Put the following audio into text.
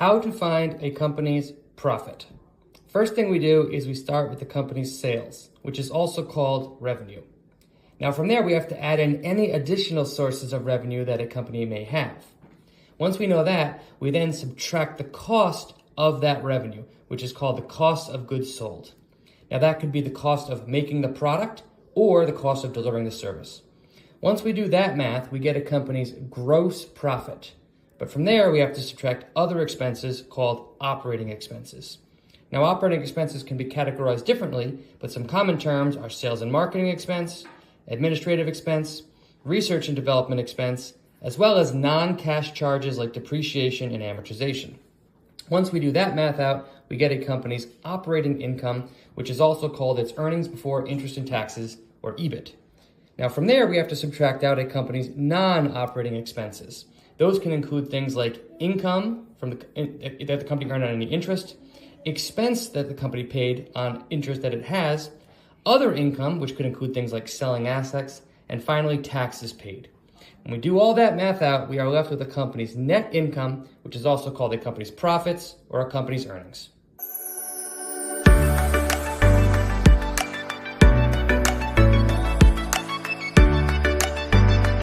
how to find a company's profit. First thing we do is we start with the company's sales, which is also called revenue. Now from there, we have to add in any additional sources of revenue that a company may have. Once we know that, we then subtract the cost of that revenue, which is called the cost of goods sold. Now that could be the cost of making the product or the cost of delivering the service. Once we do that math, we get a company's gross profit. But from there, we have to subtract other expenses called operating expenses. Now, operating expenses can be categorized differently, but some common terms are sales and marketing expense, administrative expense, research and development expense, as well as non-cash charges like depreciation and amortization. Once we do that math out, we get a company's operating income, which is also called its earnings before interest and taxes, or EBIT. Now from there, we have to subtract out a company's non-operating expenses. Those can include things like income that the company earned on any interest, expense that the company paid on interest that it has, other income, which could include things like selling assets, and finally taxes paid. When we do all that math out, we are left with a company's net income, which is also called a company's profits or a company's earnings.